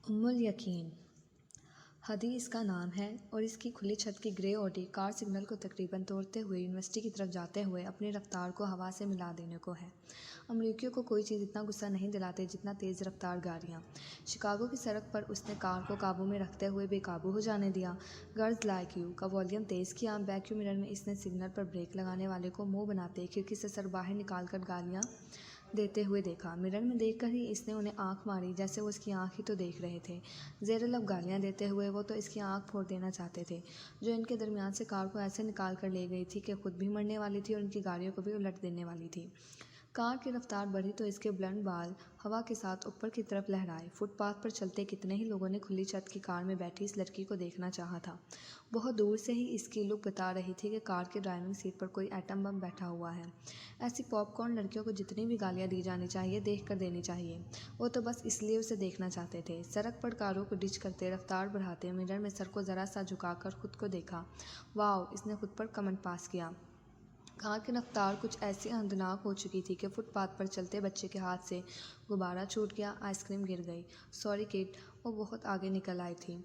उम्मुल यकीन। हदी इसका नाम है और इसकी खुली छत की ग्रे ऑडी कार सिग्नल को तकरीबन तोड़ते हुए यूनिवर्सिटी की तरफ जाते हुए अपनी रफ्तार को हवा से मिला देने को है। अमरीकियों को कोई चीज़ इतना गुस्सा नहीं दिलाती जितना तेज़ रफ्तार गाड़ियाँ। शिकागो की सड़क पर उसने कार को काबू में रखते हुए बेकाबू हो जाने दिया। गर्ल्स लाइक यू का वॉल्यूम तेज़ किया। वैक्यूम मिरर में इसने सिग्नल पर ब्रेक लगाने वाले को मुंह बनाते खिड़की से सर बाहर निकाल कर गालियाँ देते हुए देखा। मिरर में देखकर ही इसने उन्हें आंख मारी जैसे वो उसकी आंख ही तो देख रहे थे। ज़ेरलब गालियाँ देते हुए वो तो इसकी आंख फोड़ देना चाहते थे, जो इनके दरमियान से कार को ऐसे निकाल कर ले गई थी कि खुद भी मरने वाली थी और इनकी गाड़ियों को भी उलट देने वाली थी। कार की रफ्तार बढ़ी तो इसके ब्लंट बाल हवा के साथ ऊपर की तरफ लहराए। फुटपाथ पर चलते कितने ही लोगों ने खुली छत की कार में बैठी इस लड़की को देखना चाहा था। बहुत दूर से ही इसकी लुक बता रही थी कि कार की ड्राइविंग सीट पर कोई एटम बम बैठा हुआ है। ऐसी पॉपकॉर्न लड़कियों को जितनी भी गालियाँ दी जानी चाहिए देख कर देनी चाहिए। वो तो बस इसलिए उसे देखना चाहते थे। सड़क पर कारों को डिच करते रफ्तार बढ़ाते मिरर में सर को ज़रा सा झुकाकर खुद को देखा। वाओ, इसने खुद पर कमेंट पास किया। कार की रफ्तार कुछ ऐसी अंधनाक हो चुकी थी कि फुटपाथ पर चलते बच्चे के हाथ से गुब्बारा छूट गया, आइसक्रीम गिर गई। सॉरी किड, वो बहुत आगे निकल आई थी।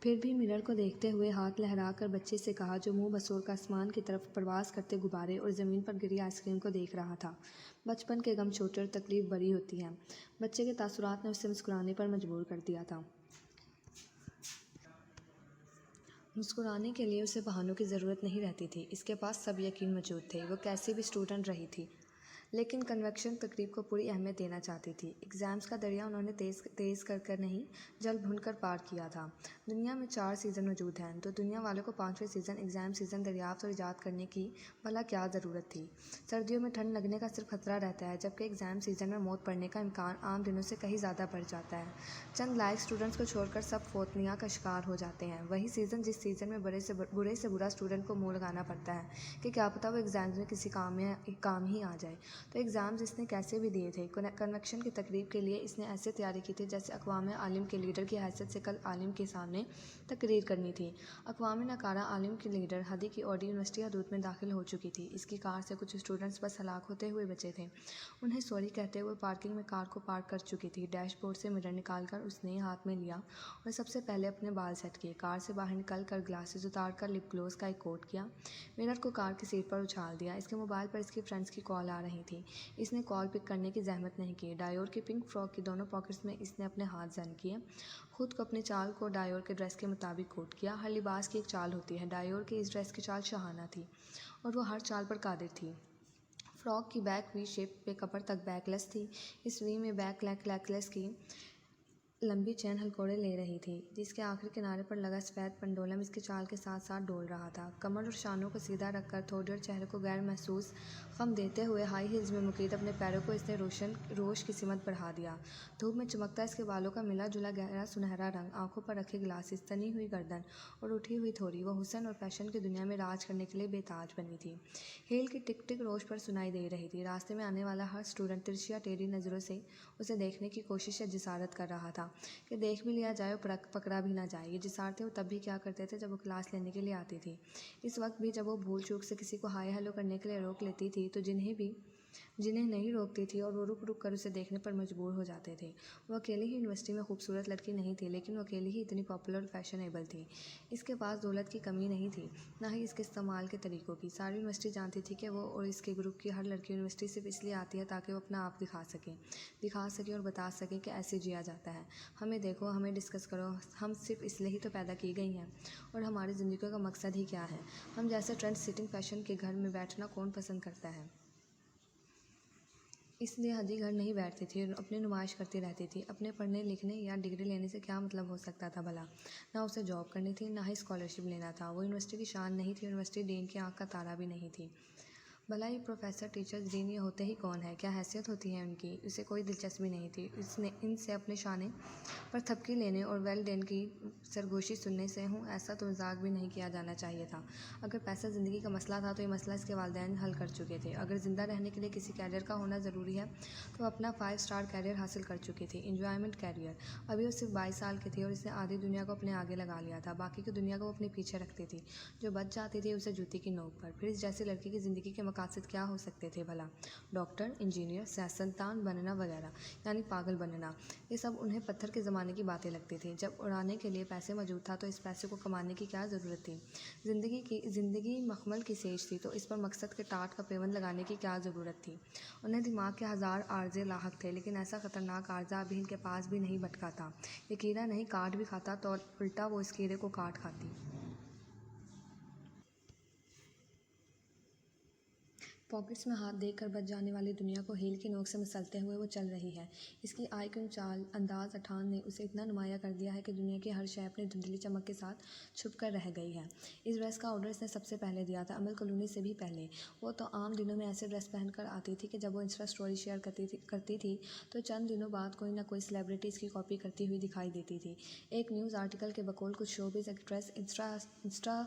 फिर भी मिरर को देखते हुए हाथ लहराकर बच्चे से कहा, जो मुंह बसोर का आसमान की तरफ प्रवास करते गुब्बारे और ज़मीन पर गिरी आइसक्रीम को देख रहा था। बचपन के गम छोटे और तकलीफ बड़ी होती है। बच्चे के तासुरात ने उसे मुस्कुराने पर मजबूर कर दिया था। मुस्कुराने के लिए उसे बहानों की ज़रूरत नहीं रहती थी। इसके पास सब यकीन मौजूद थे। वो कैसी भी स्टूडेंट रही थी, लेकिन कन्वेक्शन तकरीब को पूरी अहमियत देना चाहती थी। एग्ज़ाम्स का दरिया उन्होंने तेज़ कर नहीं, जल भून कर पार किया था। दुनिया में 4 सीज़न मौजूद हैं, तो दुनिया वालों को 5वें सीज़न एग्ज़ाम सीज़न दरियाफ्त और ईजाद करने की भला क्या ज़रूरत थी। सर्दियों में ठंड लगने का सिर्फ खतरा रहता है, जबकि एग्ज़ाम सीज़न में मौत पड़ने का इम्कान आम दिनों से कहीं ज़्यादा बढ़ जाता है। चंद लायक स्टूडेंट्स को छोड़कर सब फोतनिया का शिकार हो जाते हैं। वही सीज़न जिस सीज़न में बुरे से बुरा स्टूडेंट को मुँह लगाना पड़ता है कि क्या पता वो एग्ज़ाम्स में किसी काम ही आ जाए। तो एग्ज़ाम्स इसने कैसे भी दिए थे। कन्वेक्शन की तकरीब के लिए इसने ऐसे तैयारी की थी जैसे अक़वाम आलिम के लीडर की हैसियत से कल आलिम के सामने तकरीर करनी थी। अक़वाम नकारा आलिम की लीडर हदी की ऑडी यूनिवर्सिटी हदूद में दाखिल हो चुकी थी। इसकी कार से कुछ स्टूडेंट्स बस हलाक होते हुए बचे थे। उन्हें सॉरी कहते हुए पार्किंग में कार को पार्क कर चुकी थी। डैशबोर्ड से मिरर निकाल कर उसने हाथ में लिया और सबसे पहले अपने बाल सेट किए। कार से बाहर निकल कर ग्लासेस उतार कर लिप ग्लोस का एक कोट किया। मिरर को कार की सीट पर उछाल दिया। इसके मोबाइल पर इसकी फ्रेंड्स की कॉल आ रही थी। इसने कॉल पिक करने की जहमत नहीं की। डायोर की पिंक फ्रॉक की दोनों पॉकेट्स में इसने अपने हाथ जन किए। खुद को अपने चाल को डायोर के ड्रेस के मुताबिक कोट किया। हर लिबास की एक चाल होती है। डायोर की इस ड्रेस की चाल शहाना थी और वो हर चाल पर कादिर थी। फ्रॉक की बैक वी शेप पे कमर तक बैकलेस थी। इस वी में बैक नेकलेस की लंबी चैन हलकोड़े ले रही थी, जिसके आखिरी किनारे पर लगा सफ़ेद पंडोलम इसके चाल के साथ साथ डोल रहा था। कमर और शानों को सीधा रखकर थोड़ी और चेहरे को गैर महसूस खम देते हुए हाई हील्स में मुकीद अपने पैरों को इसने रोश की सिमत बढ़ा दिया। धूप में चमकता इसके बालों का मिला जुला गहरा सुनहरा रंग, आंखों पर रखे ग्लासेस, तनी हुई गर्दन और उठी हुई थोड़ी, वो हुस्न और फैशन की दुनिया में राज करने के लिए बेताज बनी थी। हील की टिक टिक रोश पर सुनाई दे रही थी। रास्ते में आने वाला हर स्टूडेंट तिरछी या टेढ़ी नज़रों से उसे देखने की कोशिश या जिसारत कर रहा था कि देख भी लिया जाए और पकड़ा भी ना जाए। ये जिसारतें वो तब भी क्या करते थे जब वो क्लास लेने के लिए आती थी। इस वक्त भी जब वो भूल चूक से किसी को हाय हेलो करने के लिए रोक लेती थी, तो जिन्हें नहीं रोकती थी और वो रुक कर उसे देखने पर मजबूर हो जाते थे। वो अकेली ही यूनिवर्सिटी में खूबसूरत लड़की नहीं थी, लेकिन वो अकेली ही इतनी पॉपुलर और फैशनेबल थी। इसके पास दौलत की कमी नहीं थी, ना ही इसके इस्तेमाल के तरीक़ों की। सारी यूनिवर्सिटी जानती थी कि वो और इसके ग्रुप की हर लड़की यूनिवर्सिटी सिर्फ इसलिए आती है ताकि वो अपना आप दिखा सके और बता सके कि ऐसे जिया जाता है। हमें देखो, हमें डिस्कस करो, हम सिर्फ इसलिए ही तो पैदा की गई हैं और हमारी ज़िंदगी का मकसद ही क्या है। हम जैसे ट्रेंड सिटिंग फैशन के घर में बैठना कौन पसंद करता है। इसलिए हदी घर नहीं बैठती थी और अपनी नुमाइश करती रहती थी। अपने पढ़ने लिखने या डिग्री लेने से क्या मतलब हो सकता था भला। ना उसे जॉब करनी थी, ना ही स्कॉलरशिप लेना था। वो यूनिवर्सिटी की शान नहीं थी, यूनिवर्सिटी डीन की आँख का तारा भी नहीं थी। भला ये प्रोफेसर, टीचर्स, डीन ये होते ही कौन है, क्या हैसियत होती है उनकी। उसे कोई दिलचस्पी नहीं थी। इसने इनसे अपने शाने पर थपकी लेने और वेल डेन की सरगोशी सुनने से हूँ ऐसा तो मजाक भी नहीं किया जाना चाहिए था। अगर पैसा ज़िंदगी का मसला था तो ये मसला इसके वालिदैन हल कर चुके थे। अगर ज़िंदा रहने के लिए किसी कैरियर का होना ज़रूरी है तो अपना 5 स्टार कैरियर हासिल कर चुकी थी, इंजॉयमेंट कैरियर। अभी वो सिर्फ 22 साल की थी और इसने आधी दुनिया को अपने आगे लगा लिया था। बाकी की दुनिया को वो अपने पीछे रखती थी। जो बच जाती थी उसे जूती की नोक पर। फिर इस जैसी लड़की की ज़िंदगी के मकासद क्या हो सकते थे भला? डॉक्टर, इंजीनियर, सियासतदान बनना वगैरह, यानी पागल बनना। ये सब उन्हें पत्थर के ज़माने की बातें लगती थी। जब उड़ाने के लिए पैसे मौजूद था तो इस पैसे को कमाने की क्या ज़रूरत थी? ज़िंदगी मखमल की सेज थी तो इस पर मकसद के टाट का पेवंद लगाने की क्या ज़रूरत थी? उन्हें दिमाग के हज़ार आर्जे लाहक थे, लेकिन ऐसा ख़तरनाक आर्जा अभी इनके पास भी नहीं भटका था। ये कीड़ा नहीं काट भी खाता तो उल्टा वो इस कीड़े को काट खाती। पॉकेट्स में हाथ देकर बच जाने वाली दुनिया को हील की नोक से मसलते हुए वो चल रही है। इसकी आईक्यू चाल, अंदाज, अठान ने उसे इतना नुमाया कर दिया है कि दुनिया की हर शय अपनी धुंधली चमक के साथ छुप कर रह गई है। इस ड्रेस का ऑर्डर इसने सबसे पहले दिया था, अमल कॉलोनी से भी पहले। वो तो आम दिनों में ऐसे ड्रेस पहनकर आती थी कि जब वो इंस्टा स्टोरी शेयर करती थी तो चंद दिनों बाद कोई ना कोई सेलिब्रिटी इसकी कॉपी करती हुई दिखाई देती थी। एक न्यूज़ आर्टिकल के बकौल कुछ शोबिज़ एक्ट्रेस इंस्टा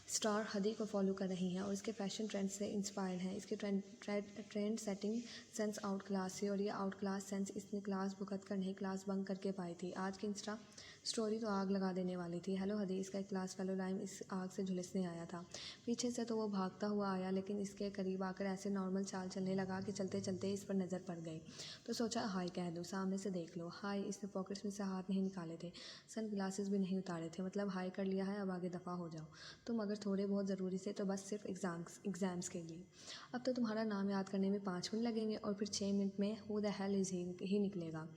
स्टार हदी को फॉलो कर रही हैं और इसके फैशन ट्रेंड से इंस्पायर्ड हैं। इसके trend setting sense out class है और ये आउट क्लास सेंस इसने क्लास भुगत कर नहीं, क्लास बंक करके पाई थी। आज की इंस्टा स्टोरी तो आग लगा देने वाली थी। हेलो हदी, इसका एक क्लास फेलो लाइम इस आग से झुलसने आया था। पीछे से तो वो भागता हुआ आया, लेकिन इसके करीब आकर ऐसे नॉर्मल चाल चलने लगा कि चलते चलते इस पर नज़र पड़ गई। तो सोचा हाय कह दूँ, सामने से देख लो। हाय, इसने पॉकेट्स में से हाथ नहीं निकाले थे, सन ग्लासेस भी नहीं उतारे थे। मतलब हाय कर लिया है, अब आगे दफ़ा हो जाओ। तुम अगर थोड़े बहुत ज़रूरी से तो बस सिर्फ एग्ज़ाम्स के लिए। अब तो तुम्हारा नाम याद करने में 5 मिनट लगेंगे और फिर 6 मिनट में हू द हेल इज़ ही निकलेगा।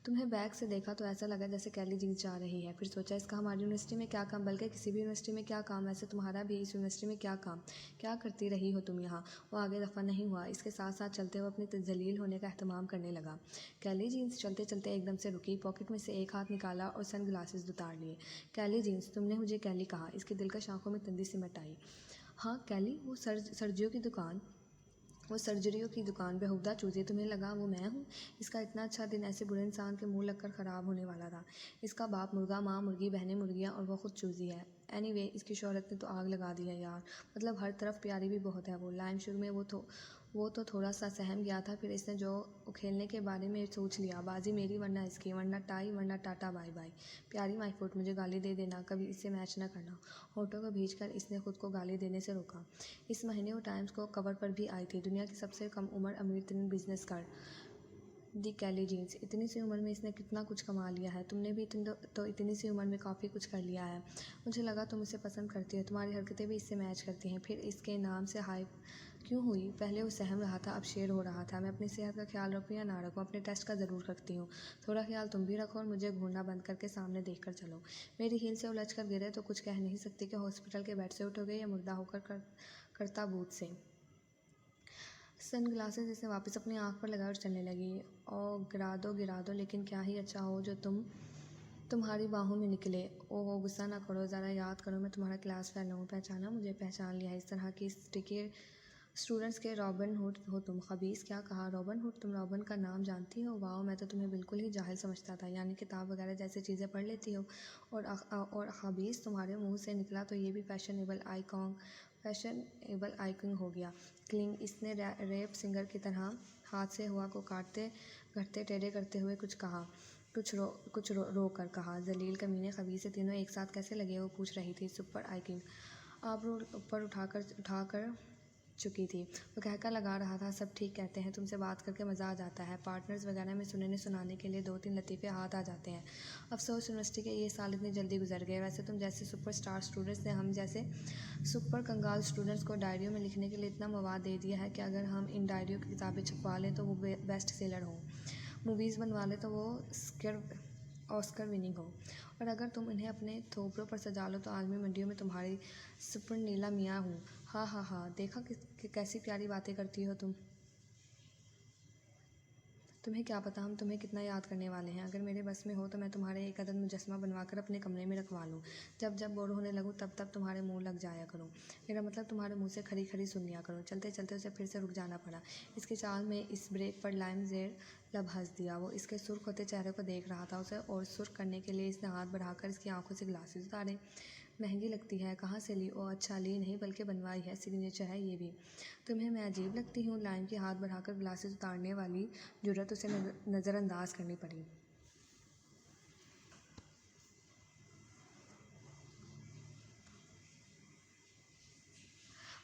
तुम्हें बैग से देखा तो ऐसा लगा जैसे कैली जीन्स जा रही है। फिर सोचा इसका हमारी यूनिवर्सिटी में क्या काम, बल्कि किसी भी यूनिवर्सिटी में क्या काम, ऐसे तुम्हारा भी इस यूनिवर्सिटी में क्या काम, क्या करती रही हो तुम यहाँ। वो आगे दफ़ा नहीं हुआ। इसके साथ साथ चलते हुए अपनी जलील होने का एहतमाम करने लगा। कैली जीन्स चलते चलते एकदम से रुकी, पॉकेट में से एक हाथ निकाला और सन ग्लासेस उतार लिए। कैली जीन्स, तुमने मुझे कैली कहा। इसकी दिलकश आंखों में तंदी सिमट आई। हाँ कैली, वो सर्जरियों की दुकान बेहुदा चूज़े, तुम्हें लगा वो मैं हूँ? इसका इतना अच्छा दिन ऐसे बुरे इंसान के मुंह लगकर ख़राब होने वाला था। इसका बाप मुर्गा, माँ मुर्गी, बहनें मुर्गियाँ और वो खुद चूज़ी है। एनीवे, इसकी शोहरत ने तो आग लगा दी है यार। मतलब हर तरफ प्यारी भी बहुत है वो। लाइम शुरू में वो तो थोड़ा सा सहम गया था, फिर इसने जो उखेलने के बारे में सोच लिया। बाजी मेरी वरना इसकी, वरना टाई वरना टाटा बाय बाय। प्यारी माई फुट, मुझे गाली दे देना, कभी इससे मैच ना करना। होठों को भींचकर इसने खुद को गाली देने से रोका। इस महीने वो टाइम्स को कवर पर भी आई थी, दुनिया की सबसे कम उम्र अमीर तरीन बिजनेस कर दी कैली जीन्स। इतनी सी उम्र में इसने कितना कुछ कमा लिया है। तुमने भी इतनी सी उम्र में काफ़ी कुछ कर लिया है। मुझे लगा तुम इसे पसंद करती हो, तुम्हारी हरकतें भी इससे मैच करती हैं। फिर इसके नाम से हाइप क्यों हुई? पहले वो सहम रहा था, अब शेर हो रहा था। मैं अपनी सेहत का ख्याल रखूँ या ना रखूँ, अपने टेस्ट का ज़रूर रखती हूँ। थोड़ा ख्याल तुम भी रखो और मुझे घूरना बंद करके सामने देख कर चलो। मेरी हील से उलझ कर गिरे तो कुछ कह नहीं सकती कि हॉस्पिटल के बेड से उठोगे या मुर्दा होकर करता बूथ से। सन ग्लासेस इसने वापस अपनी आँख पर लगाए और चलने लगी। ओ गिरा दो, लेकिन क्या ही अच्छा हो जो तुम्हारी बाहों में निकले। ओहो, गुस्सा ना करो, ज़रा याद करो मैं तुम्हारा क्लास फेलो हूँ। पहचाना मुझे? पहचान लिया। इस तरह की स्टिकी स्टूडेंट्स के रॉबिन हुड हो तुम। खबीस, क्या कहा? Robin hood? तुम रॉबिन का नाम जानती हो? वाह, मैं तो तुम्हें बिल्कुल ही जाहिल समझता था, यानी किताब वगैरह जैसी चीज़ें पढ़ लेती हो। और खबीस तुम्हारे मुंह से निकला तो ये भी फैशनेबल आइकन हो गया। क्लिंग, इसने रैप सिंगर की तरह हाथ से हवा को काटते घटते टेढ़े करते हुए कुछ रो कर कहा। जलील, कमीने, खबीस, से तीनों एक साथ कैसे लगे? वो पूछ रही थी। सुपर आइकिंग आबरू ऊपर उठाकर चुकी थी। वो कहकर लगा रहा था, सब ठीक कहते हैं, तुमसे बात करके मज़ा आ जाता है। पार्टनर्स वगैरह में सुनाने के लिए 2-3 लतीफ़े हाथ आ जाते हैं। अफसोस यूनिवर्सिटी के ये साल इतनी जल्दी गुजर गए। वैसे तुम जैसे सुपर स्टार स्टूडेंट्स ने हम जैसे सुपर कंगाल स्टूडेंट्स को डायरियों में लिखने के लिए इतना मवाद दे दिया है कि अगर हम इन डायरियों की किताबें छपवा लें तो वो बेस्ट सेलर हों, मूवीज़ बनवा लें तो वो ऑस्कर विनिंग हो, और अगर तुम इन्हें अपने थोपड़ों पर सजा लो तो आलमी मंडियों में तुम्हारी सुपर नीला मियाँ हूँ। हाँ हाँ हाँ, देखा कि कैसी प्यारी बातें करती हो तुम। तुम्हें क्या पता हम तुम्हें कितना याद करने वाले हैं। अगर मेरे बस में हो तो मैं तुम्हारे एक अदद मुजस्समा बनवाकर अपने कमरे में रखवा लूँ। जब जब बोर होने लगूँ तब तब तुम्हारे मुंह लग जाया करूँ। मेरा मतलब तुम्हारे मुंह से खरी खरी सुन लिया करूँ। चलते चलते उसे फिर से रुक जाना पड़ा। इसके चाल में इस ब्रेक पर लाइम ज़ेर लब हंस दिया। वो इसके सुर्ख होते चेहरे को देख रहा था। उसे और सुर्ख करने के लिए इसने हाथ बढ़ाकर इसकी आंखों से ग्लासेस उतारे। महंगी लगती है। कहाँ से ली? ओ अच्छा, ली नहीं बल्कि बनवाई है, सिग्नेचर है ये भी। तुम्हें मैं अजीब लगती हूँ? लाइम की हाथ बढ़ाकर ग्लासेस उतारने वाली जुर्रत उसे नज़रअंदाज करनी पड़ी।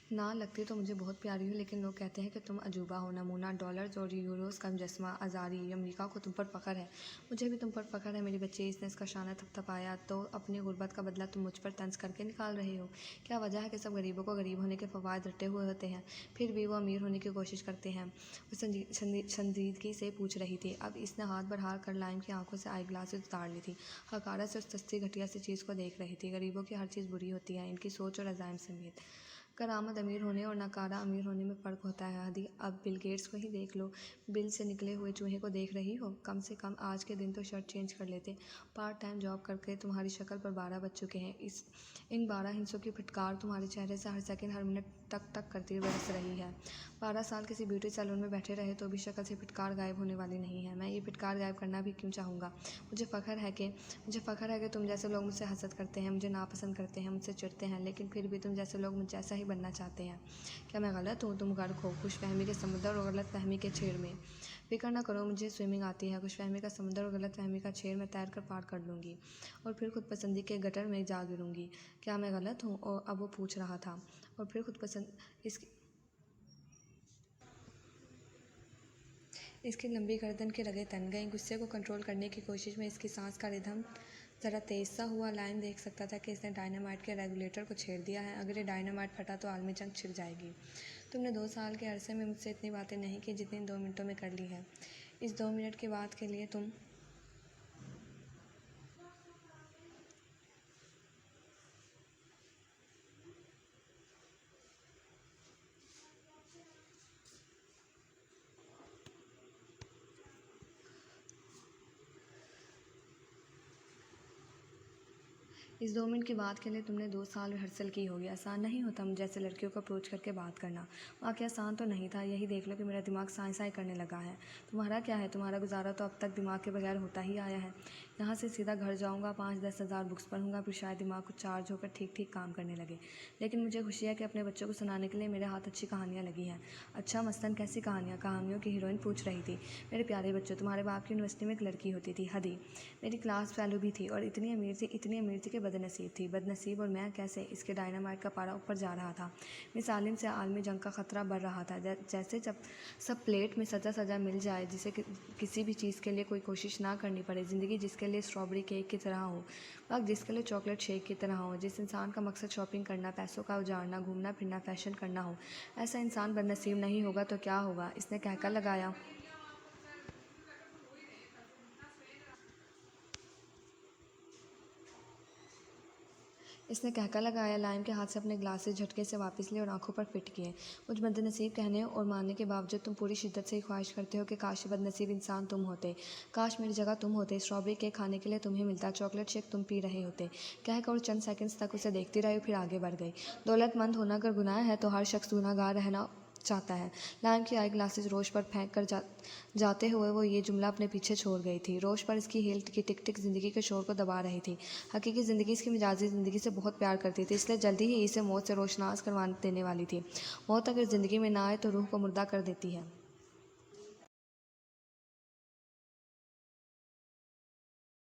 ना लगती तो मुझे बहुत प्यारी हो, लेकिन लोग कहते हैं कि तुम अजूबा हो, नमूना, डॉलर्स और यूरोस का मुजस्समा, अज़ारी, अमेरिका को तुम पर फ़ख्र है। मुझे भी तुम पर फ़ख्र है मेरी बच्ची। इसने इसका शाना थपथपाया। तो अपनी गुर्बत का बदला तुम मुझ पर तंज करके निकाल रहे हो। क्या वजह है कि सब गरीबों को गरीब होने के फ़वाद रटे हुए होते हैं, फिर भी वो अमीर होने की कोशिश करते हैं? वो संजीदगी से पूछ रही थी। अब इसने हाथ बढ़ा कर लाइम की आंखों से आई ग्लासेस उतार ली थी। हकारत से उस सस्ती घटिया सी चीज़ को देख रही थी। गरीबों की हर चीज़ बुरी होती है, इनकी सोच और अज़ाइम समेत। करामत अमीर होने और नकारा अमीर होने में फ़र्क होता है हदी। अब बिल गेट्स को ही देख लो। बिल से निकले हुए चूहे को देख रही हो? कम से कम आज के दिन तो शर्ट चेंज कर लेते। पार्ट टाइम जॉब करके तुम्हारी शक्ल पर 12 बज चुके हैं। इन 12 हिंसों की फटकार तुम्हारे चेहरे से हर सेकंड हर मिनट टक टक करती बरस रही है। 12 साल किसी ब्यूटी सैलून में बैठे रहे तो भी शक्ल से फिटकार गायब होने वाली नहीं है। मैं ये फिटकार गायब करना भी क्यों चाहूँगा? मुझे फ़ख्र है कि तुम जैसे लोग मुझसे हसद करते हैं, मुझे नापसंद करते हैं, मुझसे चिढ़ते हैं, लेकिन फिर भी तुम जैसे लोग मुझ जैसा ही बनना चाहते हैं। क्या मैं गलत हूँ? तुम गर्क हो खुशफहमी के समुद्र और गलतफहमी के छेड़ में। फिक्र ना करो, मुझे स्विमिंग आती है। खुशफहमी का समुद्र और गलतफहमी का छेड़ मैं तैर कर पार कर लूँगी और फिर खुद पसंदी के गटर में जा गिरूँगी। क्या मैं गलत हूँ? और अब वो पूछ रहा था। और फिर खुद पसंद इसकी लंबी गर्दन के रगे तन गईं। गुस्से को कंट्रोल करने की कोशिश में इसकी सांस का रिदम ज़रा तेज सा हुआ। लाइम देख सकता था कि इसने डायनामाइट के रेगुलेटर को छेड़ दिया है। अगर ये डायनामाइट फटा तो आलमी जंग छिड़ जाएगी। तुमने 2 साल के अरसे में मुझसे इतनी बातें नहीं की जितनी 2 मिनटों में कर ली है। इस 2 मिनट की बात के लिए तुम इस 2 मिनट की बात के लिए तुमने 2 साल रिहर्सल की होगी। आसान नहीं होता मुझे जैसे लड़कियों को अप्रोच करके बात करना। वाकई आसान तो नहीं था। यही देख लो कि मेरा दिमाग साई करने लगा है। तुम्हारा क्या है? तुम्हारा गुजारा तो अब तक दिमाग के बगैर होता ही आया है। यहाँ से सीधा घर जाऊँगा, 5-10 हज़ार बुक्स पढ़ूँगा, फिर शायद दिमाग कुछ चार्ज होकर ठीक ठीक काम करने लगे। लेकिन मुझे खुशी है कि अपने बच्चों को सुनाने के लिए मेरे हाथ अच्छी कहानियाँ लगी हैं। अच्छा मसलन कैसी कहानियाँ? कहानियों की हीरोइन पूछ रही थी। मेरे प्यारे बच्चों, तुम्हारे बाप की यूनिवर्सिटी में एक लड़की होती थी, हदी। मेरी क्लास फेलो भी थी और इतनी अमीर थी कि बदनसीब और मैं कैसे? इसके डायनामाइट का पारा ऊपर जा रहा था। मिस आलिम से आलमी जंग का ख़तरा बढ़ रहा था। जैसे जब सब प्लेट में सजा सजा मिल जाए, जिसे किसी भी चीज़ के लिए कोई कोशिश ना करनी पड़े। ज़िंदगी जिसके लिए स्ट्रॉबेरी केक की तरह हो, वक्त जिसके लिए चॉकलेट शेक की तरह हो, जिस इंसान का मकसद शॉपिंग करना, पैसों का उजाड़ना, घूमना फिरना, फैशन करना हो, ऐसा इंसान बदनसीब नहीं होगा तो क्या होगा? इसने कहकर लगाया। इसने कहका लगाया। लाइम के हाथ से अपने ग्लासेस झटके से वापस लिए और आंखों पर फिट किए। मुझ बदनसीब कहने और मानने के बावजूद तुम पूरी शिद्दत से ही ख्वाहिश करते हो कि काश बदनसीब इंसान तुम होते, काश मेरी जगह तुम होते। स्ट्रॉबेरी केक खाने के लिए तुम्हें मिलता, चॉकलेट शेक तुम पी रहे होते। कहकर और चंद सेकंड्स तक उसे देखती रही, फिर आगे बढ़ गई। दौलतमंद होना अगर गुनाह है तो हर शख्स गुनाहगार रहना चाहता है। लाइम की आई ग्लासेस रोश पर फेंक कर जाते हुए वो ये जुमला अपने पीछे छोड़ गई थी। रोश पर इसकी हेल्थ की टिक टिक ज़िंदगी के शोर को दबा रही थी। हकीकी ज़िंदगी इसकी मिजाजी ज़िंदगी से बहुत प्यार करती थी, इसलिए जल्दी ही इसे मौत से रोशनास करवा देने वाली थी। मौत अगर ज़िंदगी में ना आए तो रूह को मुर्दा कर देती है।